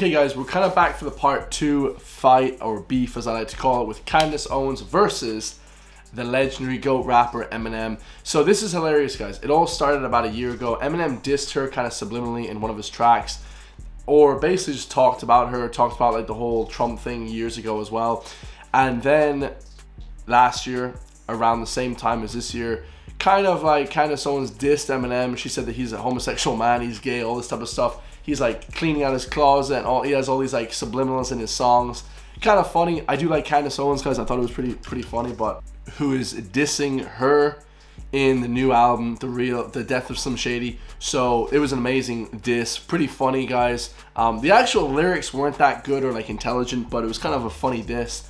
Okay guys, we're kind of back for the part 2 fight, or beef as I like to call it, with Candace Owens versus the legendary GOAT rapper Eminem. So this is hilarious, guys. It all started about a year ago. Eminem dissed her kind of subliminally in one of his tracks, or basically just talked about her, talked about like the whole Trump thing years ago as well. And then last year, around the same time as this year, kind of like Candace Owens dissed Eminem. She said that he's a homosexual man, he's gay, all this type of stuff. He's like cleaning out his closet and all. He has all these like subliminals in his songs. Kind of funny. I do like Candace Owens, guys. I thought it was pretty funny. But who is dissing her in the new album, The Death of Slim Shady? So it was an amazing diss. Pretty funny, guys. The actual lyrics weren't that good or like intelligent, but it was kind of a funny diss.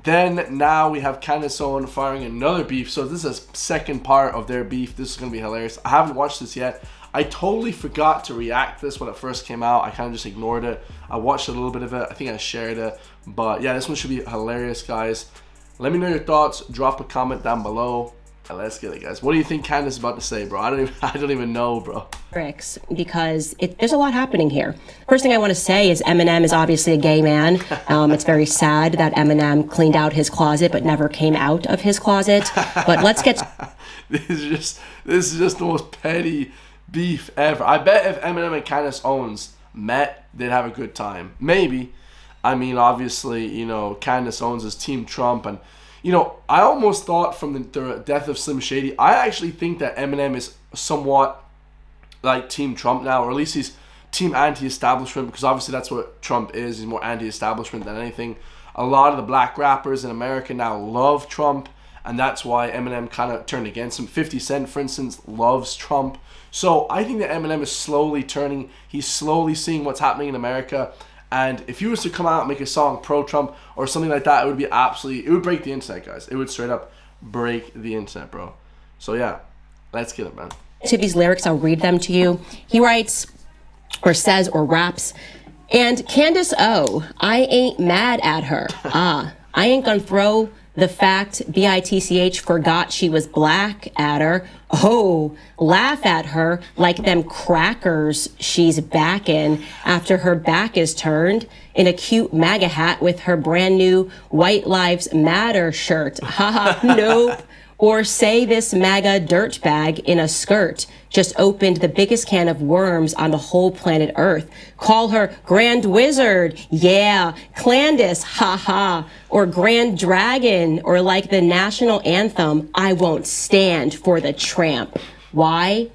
Then now we have Candace Owens firing another beef. So this is a second part of their beef. This is gonna be hilarious. I haven't watched this yet. I totally forgot to react to this when it first came out. I kind of just ignored it. I watched a little bit of it. I think I shared it. But yeah, this one should be hilarious, guys. Let me know your thoughts. Drop a comment down below. And let's get it, guys. What do you think Candace is about to say, bro? I don't even know, bro. Because there's a lot happening here. First thing I want to say is Eminem is obviously a gay man. It's very sad that Eminem cleaned out his closet but never came out of his closet. But let's get... This is just the most petty beef ever. I bet if Eminem and Candace Owens met, they'd have a good time. Maybe. I mean, obviously, you know, Candace Owens is Team Trump, and you know, I almost thought from the death of Slim Shady, I actually think that Eminem is somewhat like Team Trump now, or at least he's Team anti-establishment, because obviously that's what Trump is. He's more anti-establishment than anything. A lot of the black rappers in America now love Trump, and that's why Eminem kind of turned against him. 50 Cent, for instance, loves Trump. So I think that Eminem is slowly turning. He's slowly seeing what's happening in America. And if he was to come out and make a song pro-Trump or something like that, it would be it would break the internet, guys. It would straight up break the internet, bro. So yeah, let's get it, man. To these lyrics, I'll read them to you. He writes, or says, or raps, and Candace O, I ain't mad at her. I ain't gonna throw the fact BITCH forgot she was black at her. Oh, laugh at her like them crackers she's backing after her back is turned in a cute MAGA hat with her brand new White Lives Matter shirt. Haha, nope. Or say this MAGA dirtbag in a skirt just opened the biggest can of worms on the whole planet Earth. Call her Grand Wizard, yeah, Candace, haha, or Grand Dragon, or like the national anthem, I won't stand for the tramp. Why?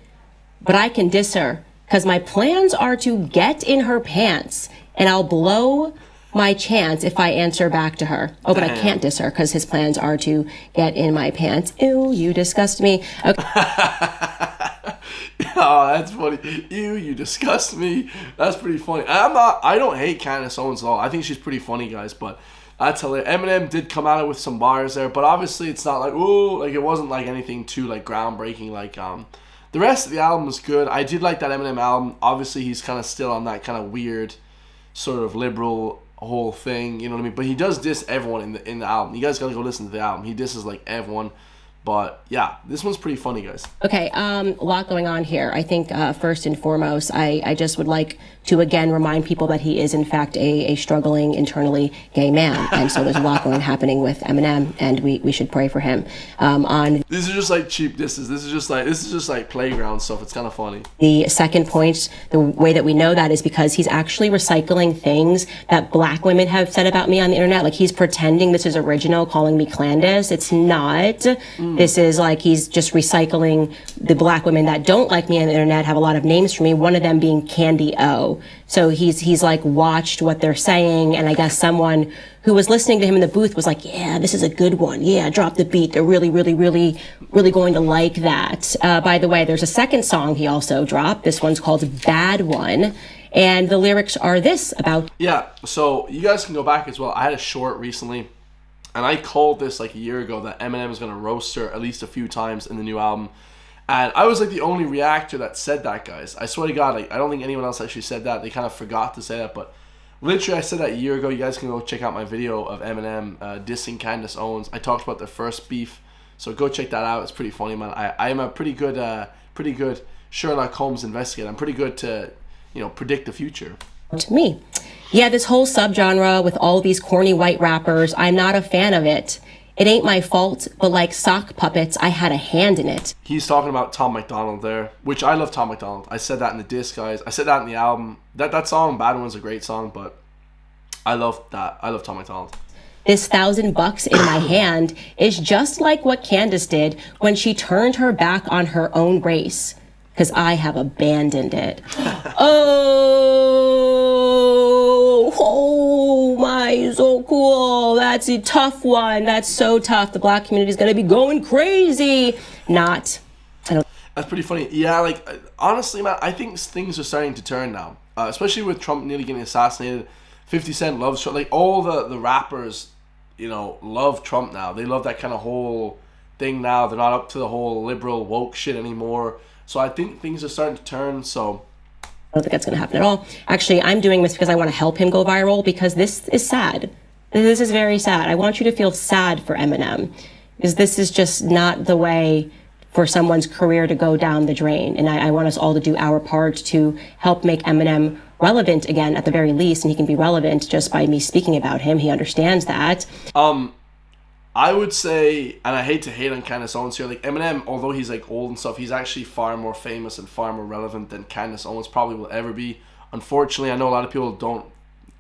But I can diss her, because my plans are to get in her pants, and I'll blow my chance if I answer back to her. Oh, but I can't diss her because his plans are to get in my pants. Ew, you disgust me. Okay. Oh, that's funny. Ew, you disgust me. That's pretty funny. I don't hate Candace Owens at all. I think she's pretty funny, guys, but that's hilarious. Eminem did come out with some bars there, but obviously it's not like, ooh, like it wasn't like anything too like groundbreaking. Like the rest of the album was good. I did like that Eminem album. Obviously he's kind of still on that kind of weird sort of liberal whole thing, you know what I mean? But he does diss everyone in the album. You guys gotta go listen to the album. He disses like everyone. But yeah, this one's pretty funny, guys. Okay, a lot going on here. I think first and foremost, I just would like to again remind people that he is in fact a struggling internally gay man, and so there's a lot happening with Eminem, and we should pray for him. These are just like cheap disses. This is just like playground stuff. It's kind of funny. The second point, the way that we know that is because he's actually recycling things that black women have said about me on the internet. Like he's pretending this is original, calling me Candace. It's not. This is like he's just recycling the black women that don't like me on the internet, have a lot of names for me, one of them being Candy O. So he's like watched what they're saying, and I guess someone who was listening to him in the booth was like, yeah, this is a good one. Yeah, drop the beat. They're really going to like that. By the way, there's a second song he also dropped. This one's called Bad One. And the lyrics are this about... Yeah, so you guys can go back as well. I had a short recently, and I called this like a year ago that Eminem is going to roast her at least a few times in the new album. And I was like the only reactor that said that, guys. I swear to God, like, I don't think anyone else actually said that. They kind of forgot to say that, but literally I said that a year ago. You guys can go check out my video of Eminem dissing Candace Owens. I talked about the first beef, so go check that out. It's pretty funny, man. I am a pretty good Sherlock Holmes investigator. I'm pretty good to, you know, predict the future. to me. Yeah, this whole subgenre with all these corny white rappers, I'm not a fan of it. It ain't my fault, but like sock puppets, I had a hand in it. He's talking about Tom MacDonald there, which I love Tom MacDonald. I said that in the disc, guys. I said that in the album. That song, Bad One's a great song, but I love that. I love Tom MacDonald. This $1,000 in my hand is just like what Candace did when she turned her back on her own race, because I have abandoned it. Oh my, so cool. That's a tough one. That's so tough. The black community is going to be going crazy. Not. That's pretty funny. Yeah, like, honestly, man, I think things are starting to turn now. Especially with Trump nearly getting assassinated. 50 Cent loves Trump. Like, all the rappers, you know, love Trump now. They love that kind of whole thing now. They're not up to the whole liberal woke shit anymore. So I think things are starting to turn, so... I don't think that's going to happen at all. Actually, I'm doing this because I want to help him go viral, because this is sad. This is very sad. I want you to feel sad for Eminem, because this is just not the way for someone's career to go down the drain. And I want us all to do our part to help make Eminem relevant again, at the very least, and he can be relevant just by me speaking about him. He understands that. I would say, and I hate to hate on Candace Owens here, like Eminem, although he's like old and stuff, he's actually far more famous and far more relevant than Candace Owens probably will ever be. Unfortunately, I know a lot of people don't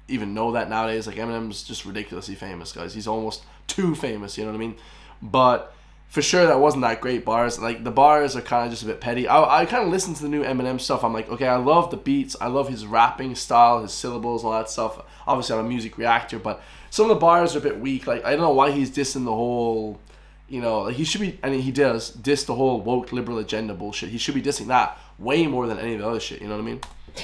even know that nowadays. Like, Eminem's just ridiculously famous, guys. He's almost too famous, you know what I mean? But for sure, that wasn't that great bars. Like, the bars are kind of just a bit petty. I kind of listen to the new Eminem stuff. I'm like, okay, I love the beats. I love his rapping style, his syllables, and all that stuff. Obviously, I'm a music reactor, but some of the bars are a bit weak. Like, I don't know why he's dissing the whole, you know, like, he should be, I mean, he does diss the whole woke liberal agenda bullshit. He should be dissing that way more than any of the other shit, you know what I mean?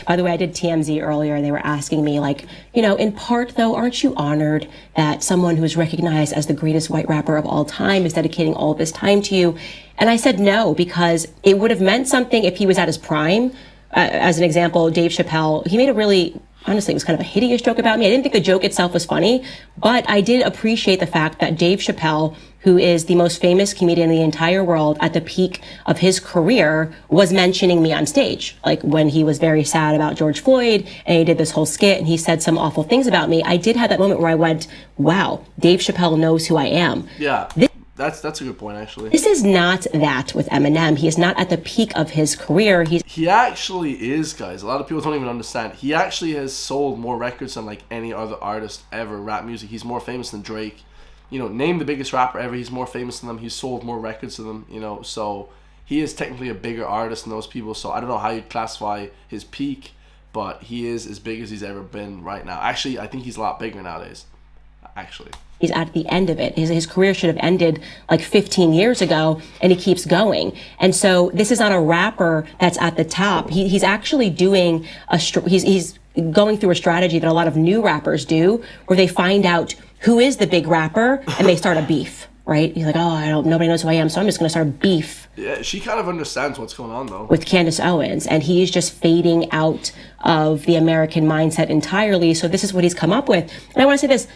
By the way, I did TMZ earlier, and they were asking me, like, you know, in part, though, aren't you honored that someone who is recognized as the greatest white rapper of all time is dedicating all of his time to you? And I said no, because it would have meant something if he was at his prime. As an example, Dave Chappelle, he made a really, honestly, it was kind of a hideous joke about me. I didn't think the joke itself was funny, but I did appreciate the fact that Dave Chappelle, who is the most famous comedian in the entire world at the peak of his career, was mentioning me on stage. Like, when he was very sad about George Floyd and he did this whole skit and he said some awful things about me, I did have that moment where I went, wow, Dave Chappelle knows who I am. Yeah. That's a good point, actually. This is not that with Eminem. He is not at the peak of his career. He actually is, guys. A lot of people don't even understand. He actually has sold more records than like any other artist ever, rap music. He's more famous than Drake. You know, name the biggest rapper ever. He's more famous than them. He's sold more records than them, you know. So he is technically a bigger artist than those people. So I don't know how you'd classify his peak, but he is as big as he's ever been right now. Actually, I think he's a lot bigger nowadays, actually. He's at the end of it. His career should have ended like 15 years ago, and he keeps going. And so this is not a rapper that's at the top. He's actually doing he's going through a strategy that a lot of new rappers do, where they find out who is the big rapper and they start a beef, right? He's like, oh, nobody knows who I am, so I'm just going to start a beef. Yeah, she kind of understands what's going on, though. With Candace Owens, and he's just fading out of the American mindset entirely. So this is what he's come up with. And I want to say this.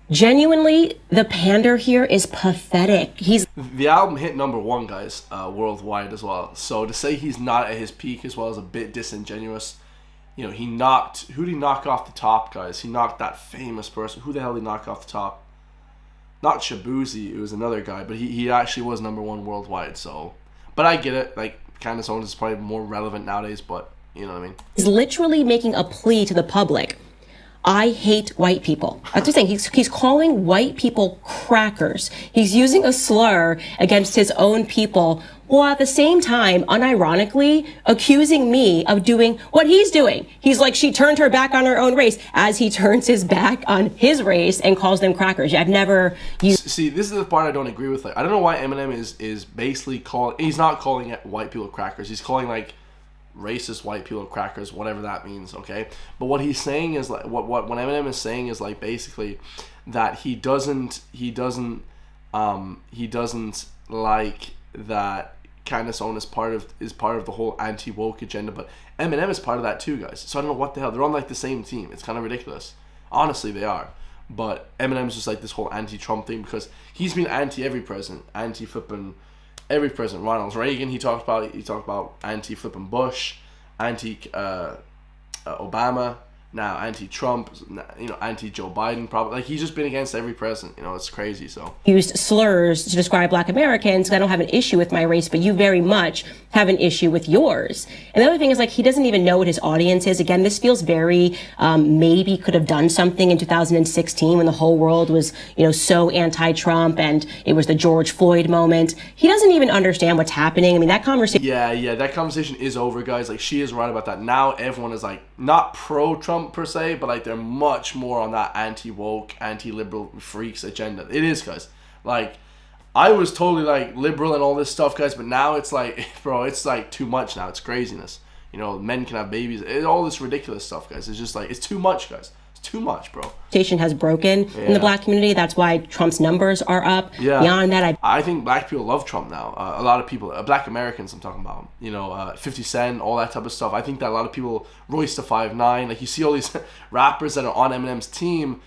Genuinely, the pander here is pathetic. The album hit #1, guys, worldwide as well. So to say he's not at his peak as well is a bit disingenuous. You know, who did he knock off the top, guys? He knocked that famous person. Who the hell did he knock off the top? Not Shabuzi, it was another guy, but he actually was #1 worldwide, so. But I get it, like, Candace Owens is probably more relevant nowadays, but you know what I mean? He's literally making a plea to the public. I hate white people. That's what I'm saying. He's calling white people crackers. He's using a slur against his own people, while at the same time, unironically, accusing me of doing what he's doing. He's like, she turned her back on her own race, as he turns his back on his race and calls them crackers. I've never used... See, this is the part I don't agree with. Like, I don't know why Eminem is basically calling... He's not calling it white people crackers. He's calling, like, racist white people crackers, whatever that means, okay? But what he's saying is, like, what Eminem is saying is, like, basically that he doesn't like that Candace Owens is part of the whole anti-woke agenda, but Eminem is part of that too, guys. So I don't know what the hell. They're on, like, the same team. It's kind of ridiculous. Honestly, they are. But Eminem's just, like, this whole anti-Trump thing, because he's been anti-every president, anti-flipping every president. Ronald Reagan, he talked about anti-flipping Bush, anti Obama. now anti-Trump, anti-Joe Biden, probably. Like, he's just been against every president. It's crazy. So used slurs to describe Black Americans. I don't have an issue with my race, but you very much have an issue with yours. And the other thing is, like, he doesn't even know what his audience is. Again, this feels very maybe could have done something in 2016 when the whole world was, so anti-Trump and it was the George Floyd moment. He doesn't even understand what's happening. I mean, that conversation. Yeah, that conversation is over, guys. Like, she is right about that. Now everyone is like not pro-Trump per se, but like they're much more on that anti-woke, anti-liberal freaks agenda. It is, guys. Like, I was totally like liberal and all this stuff, guys, but now it's like, bro, it's like too much now. It's craziness. Men can have babies. All this ridiculous stuff, guys. It's just like, it's too much, guys. It's too much, bro. Station has broken in the Black community. That's why Trump's numbers are up. Yeah. Beyond that, I think Black people love Trump now. A lot of people, Black Americans, I'm talking about. 50 Cent, all that type of stuff. I think that a lot of people, Royce the 5'9", like, you see all these rappers that are on Eminem's team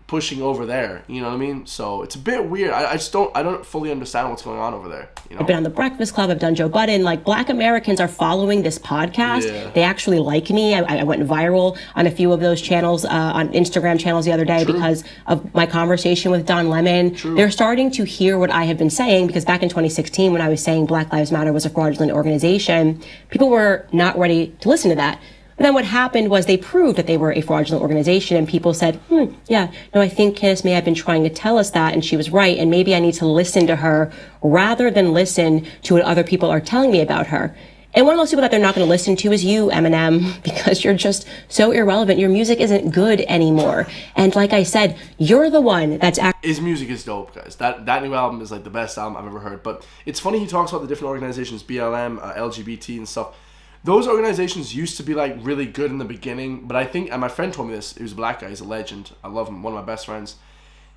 pushing over there. You know what I mean? So it's a bit weird. I don't fully understand what's going on over there. I've been on the Breakfast Club. I've done Joe Budden. Like, Black Americans are following this podcast. Yeah. They actually like me. I went viral on a few of those channels, on Instagram channels the other day. True. Because of my conversation with Don Lemon. True. They're starting to hear what I have been saying, because back in 2016, when I was saying Black Lives Matter was a fraudulent organization, people were not ready to listen to that. And then what happened was they proved that they were a fraudulent organization, and people said, I think Candace may have been trying to tell us that, and she was right, and maybe I need to listen to her rather than listen to what other people are telling me about her. And one of those people that they're not going to listen to is you, Eminem, because you're just so irrelevant. Your music isn't good anymore. And like I said, you're the one that's his music is dope, guys. That new album is like the best album I've ever heard. But it's funny, he talks about the different organizations, BLM, LGBT and stuff. Those organizations used to be like really good in the beginning, but I think, and my friend told me this, he was a Black guy, he's a legend, I love him, one of my best friends.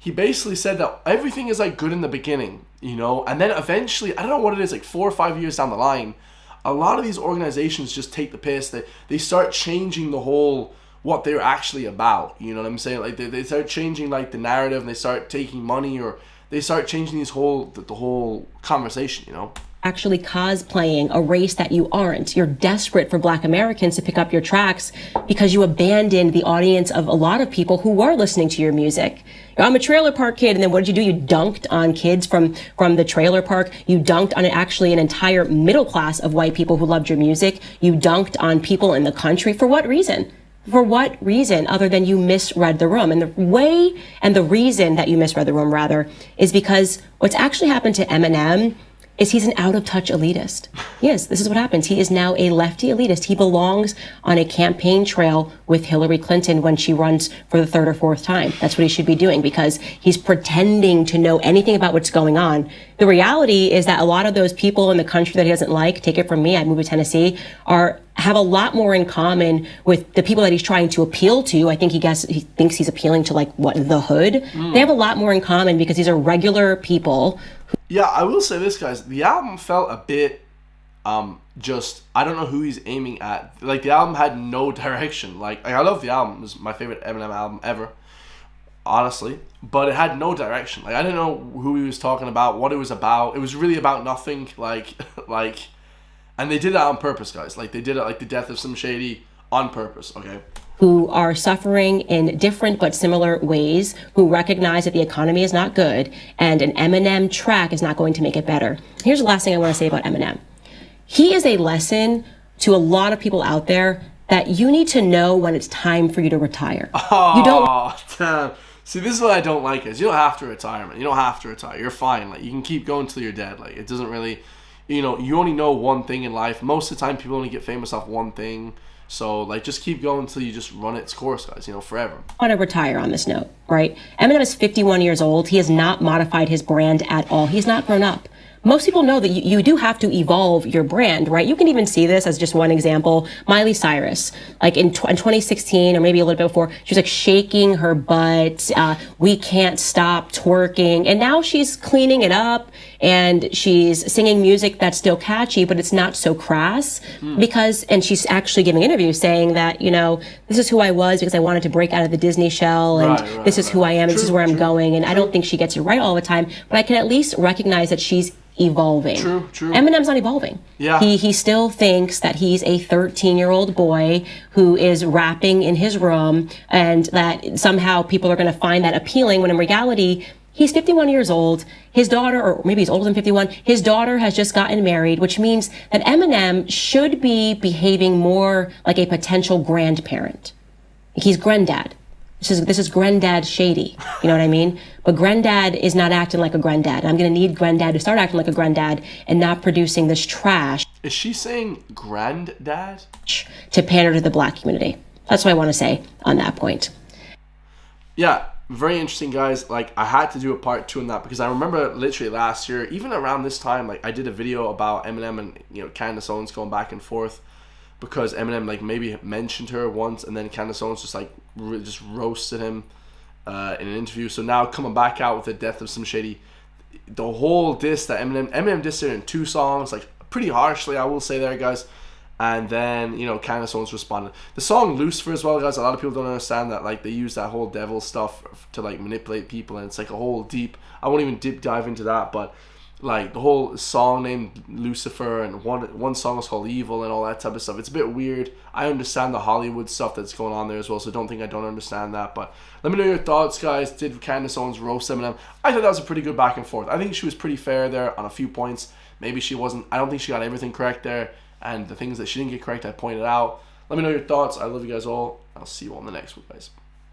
He basically said that everything is like good in the beginning, and then eventually, I don't know what it is, like 4 or 5 years down the line, a lot of these organizations just take the piss. They start changing the whole, what they're actually about, you know what I'm saying? Like, they start changing like the narrative, and they start taking money, or they start changing the whole conversation, actually cosplaying a race that you aren't. You're desperate for Black Americans to pick up your tracks because you abandoned the audience of a lot of people who were listening to your music. I'm a trailer park kid, and then what did you do? You dunked on kids from the trailer park. You dunked on an entire middle class of white people who loved your music. You dunked on people in the country. For what reason? For what reason other than you misread the room? And the reason that you misread the room, rather, is because what's actually happened to Eminem is he's an out-of-touch elitist. Yes, this is what happens. He is now a lefty elitist. He belongs on a campaign trail with Hillary Clinton when she runs for the third or fourth time. That's what he should be doing, because he's pretending to know anything about what's going on. The reality is that a lot of those people in the country that he doesn't like, take it from me, I moved to Tennessee, have a lot more in common with the people that he's trying to appeal to. I think he thinks he's appealing to the hood. They have a lot more in common because these are regular people. Yeah, I will say this, guys. The album felt a bit, I don't know who he's aiming at. Like, the album had no direction. Like I love the album. It was my favorite Eminem album ever, honestly. But it had no direction. Like, I didn't know who he was talking about, what it was about. It was really about nothing. And they did that on purpose, guys. Like, they did it like the death of Slim Shady on purpose, okay? Who are suffering in different but similar ways, who recognize that the economy is not good, and an Eminem track is not going to make it better. Here's the last thing I want to say about Eminem. He is a lesson to a lot of people out there that you need to know when it's time for you to retire. Damn. See, this is what I don't like is you don't have to retire, man. You don't have to retire. You're fine. Like, you can keep going until you're dead. Like, it doesn't really, you only know one thing in life. Most of the time, people only get famous off one thing. So, just keep going until you just run its course, guys, forever. I want to retire on this note, right? Eminem is 51 years old. He has not modified his brand at all. He's not grown up. Most people know that you do have to evolve your brand, right? You can even see this as just one example. Miley Cyrus, in 2016 or maybe a little bit before, she was shaking her butt. We can't stop twerking. And now she's cleaning it up and she's singing music that's still catchy, but it's not so crass and she's actually giving interviews saying that, this is who I was because I wanted to break out of the Disney shell and this is who I am and this is where I'm going. And I don't think she gets it right all the time, but I can at least recognize that she's evolving. True. Eminem's not evolving. Yeah. He still thinks that he's a 13-year-old boy who is rapping in his room, and that somehow people are going to find that appealing, when in reality, he's 51 years old. His daughter, or maybe he's older than 51, his daughter has just gotten married, which means that Eminem should be behaving more like a potential grandparent. He's granddad. This is granddad shady. You know what I mean? But granddad is not acting like a granddad. I'm going to need granddad to start acting like a granddad and not producing this trash. Is she saying granddad? To pander to the black community. That's what I want to say on that point. Yeah, very interesting, guys. Like, I had to do a part 2 on that because I remember literally last year, even around this time, like, I did a video about Eminem and, you know, Candace Owens going back and forth, because Eminem, like, maybe mentioned her once, and then Candace Owens just, like, just roasted him in an interview. So now coming back out with the death of Slim Shady, the whole diss that Eminem dissed her in 2 songs, like, pretty harshly, I will say there, guys. And then, you know, Candace Owens responded. The song Lucifer as well, guys, a lot of people don't understand that, like, they use that whole devil stuff to, like, manipulate people, and it's, like, a whole deep, I won't even deep dive into that, but, like, the whole song named Lucifer, and one song is called Evil, and all that type of stuff. It's a bit weird. I understand the Hollywood stuff that's going on there as well, so don't think I don't understand that. But let me know your thoughts, guys. Did Candace Owens roast Eminem? I thought that was a pretty good back and forth. I think she was pretty fair there on a few points. Maybe she wasn't. I don't think she got everything correct there, and the things that she didn't get correct, I pointed out. Let me know your thoughts. I love you guys all. I'll see you on the next one, guys.